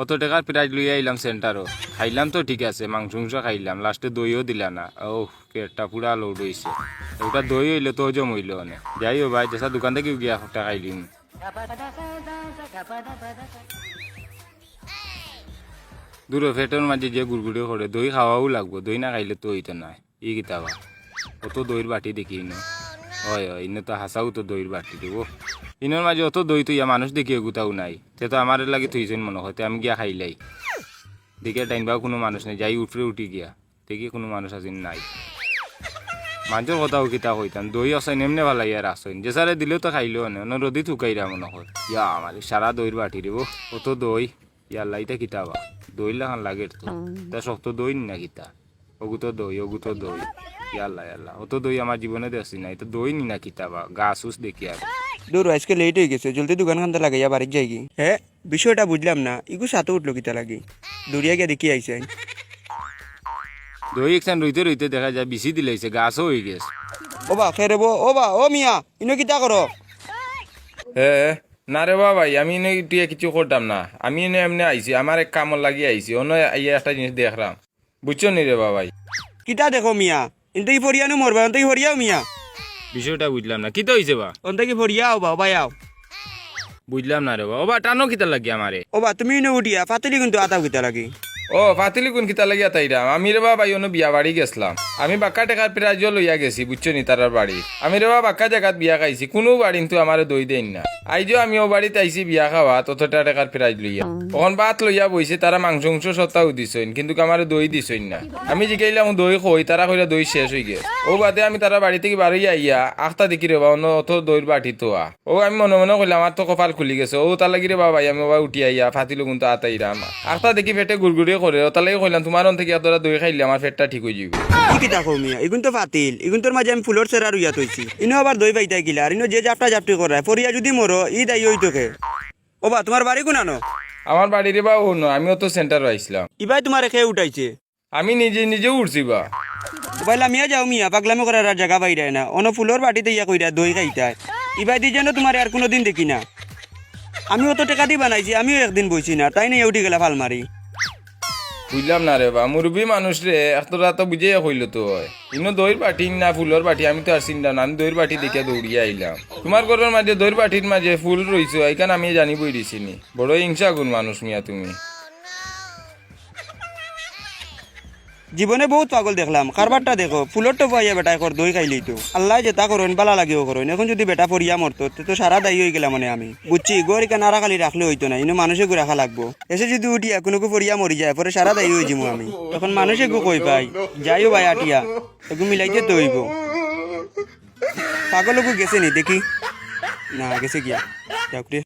অত টাকার প্রাইজ লইয়া আইলাম সেন্টারও, খাইলাম তো ঠিক আছে, মাংস খাইলাম, লাস্টে দইও দিলা না। ও পেটটা পুরা লোড হয়েছে। ওটা দই হইলে তো হজম হইল অনেক। যাই হোক ভাই, যেসা দোকান থেকে গিয়া একটা খাইলিম। দূরে ফেটের মাঝে যে গুড়গুড়ে করে দই খাওয়াও লাগবো, দই না খাইলে তো হইতো না। ই কিতাবা অত দইয়ের বাটি দেখি ন, হয় হয়, ইনে তো হাসাও তো দইয়ের বাটি দিব। ইনের মাঝে অত দই তুইয়া মানুষ দেখিয়ে গুতাও নাই, সে তো আমার লাগে তুইছেন মনে হতে আমি গিয়া খাইলাই। দেখে টাইমবাও কোনো মানুষ নেই, যাই উঠরে উঠি গিয়া দেখি কোনো মানুষ আসেন নাই। মানুষের কথাও কিতা হইতাম, দই আসেন এমনি ভালো ইয়ার আসেন, যে সারে দিলেও তো খাইলেও না, রদি থুকাইরা মনে হয়। ইয়া আমার সারা দইয়ের বাটি দিব, অত দই ইয়ার লাইতে কিতাবা দই লাগান লাগে তো, তা শক্ত দই না কিতা, ওগুতো দই ওগুতো দই। ইয়াল্লা ইয়াল্লা, অত দই আমার জীবনে দেখছি না, এটা দই নি না কিতাবা গাছ উস দেখি আর। দূর আজকে লেট হয়ে গেছে, জলদি দোকান খানতে লাগাইয়া বাড়ির যাই কি। হ্যাঁ, বিষয়টা বুঝলাম না, ইগু সাথে উঠলো কিতা লাগি, দৌড়িয়া গিয়া দেখি আইসেন। দই একখান রইতে রইতে দেখা যায় বিচি দিলাইছে, গাছও হয়ে গেছে। ও বা খেরে ও বা ও মিয়া ইনো কিতা করো? হে না রে ভাই, আমি টিয়া কিছু করতাম না, আমি এমনি আইছি, আমার এক কামর লাগিয়ে আইছি, অন্য ইয়ে একটা জিনিস দেখলাম, বুঝছো নি রে ভাই? কিতা দেখো মিয়া, ইনতে কি ফরিয়ানো মরবা, অন্তে কি ফরিয়াও মিয়া, বিষয়টা বুঝলাম না, কি তো হয়েছে বা? অন্তে কি ফরিয়াও বা বাই আও। বুঝলাম না রে বা টানো কিতা লাগি আমারে? ও বা তুমি ইনো উঠিয়া পাতলি কিন্তু আতাও কিতা লাগি। ও ফাতিলি কোন কিতা লাগিয়া তাইরা? আমি রে বাবা অন্য বিয়া বাড়ি গেছিলাম, আমি বাক্কা টাকার প্রাইজ লইয়া গেছি, বুঝছো নি তারার বাড়ি। আমি রে বাবা বাক্কা জায়গাত বিয়া খাইছি, কোনো বাড়ি কিন্তু আমার দই দেন না। আইজো আমি ও বাড়িতে আইছি বিয়া খাওয়া, ততটা টাকার প্রাইজ লইয়া। তখন ভাত লইয়া বইছে, তারা মাংস সত্তাও দিছইন, কিন্তু আমার দই দিছইন না। আমি জিগাইলাম দই কই, তারা কইলা দই শেষ হয়ে গেছে। ও বাদে আমি তারা বাড়ি থেকে বাড়ি আইয়া আখতা দেখি রে বাবা অন্য অত দইর বাটি তোয়া। ও আমি মনে মনে কইলাম আমার তো কপাল খুলি গেছে, ও তার লাগি রে বাবা আমি বাবা উঠি আইয়া ফাতিলো কিন্তু আতাইরাম আখতা দেখি পেটে গুড়গুড়ি করে, ও তার লাগি কইলাম তোমার থেকে এতটা দই খাইলে আমার পেটটা ঠিক হয়ে যাবে। কি কিতা কও মিয়া, ইগুন তো ফাতিল, ইগুন তোর মাঝে আমি ফুলর সেরা রুইয়া তৈছি, ইনো আবার দই পাইতা গিলা, আর ইনো যে জাপটা জাপটি করায় ফরিয়া যদি মরো ই দায়ী হইতোকে। ও বা তোমার বাড়ি কোনানো? আমার বাড়ি রে বা ও ন, আমিও তো সেন্টার আইছিলাম। ইবাই তোমার খেয়ে উঠাইছে? আমি নিজে নিজে উঠছি বা। বাইলা মিয়া যাও মিয়া, পাগলামি করার আর জায়গা বাইরে না, অন ফুলর বাটিতে ইয়া কইরা দই খাইতায়। ইবাই দি যেন তোমার আর কোনোদিন দেখি না। আমিও তো টাকা দি বানাইছি, আমিও একদিন বইছি না, তাই নিয়ে উঠি গেলা ফাল মারি। বুঝলাম না রে বা, মুরব্বী মানুষ রে এতটা তো বুঝে হইল তো হয়। ইনো দইয়ের বাটি না ফুলের বাটি আমি তো আর চিন্তা না, আমি দইয়ের বাটি দেখে দৌড়িয়ে আইলাম। তোমার ঘরের মাঝে দইয়ের বাটির মাঝে ফুল রইছো, এইখানে আমি জানি বই দিছিনি। বড় হিংসা গুণ মানুষ মিয়া তুমি। জীবনে বহুত পাগল দেখলাম, কারবারটা দেখো, ফুলর তো পাইয়া বেটা কর দই খাইলেই তো আল্লাহ যেটা করেন বালা লাগেও করেন। এখন যদি বেটা পড়িয়া মরতো তো সারা দায়ী হয়ে গেলাম মানে আমি বুঝছি, গরিকা নারা খালি রাখলে হইতো না, ইনো মানুষে গু রাখা লাগবো। এসে যদি উঠিয়া কোনো পড়িয়া মরি যায় পরে সারা দায়ী হয়ে যাবো আমি, তখন মানুষে গু কই পাই যাইও ভাই আটিয়া এগু মিলাইতে তো হইব। পাগল গু গেছে নি দেখি না, গেছে গিয়া যাক রে।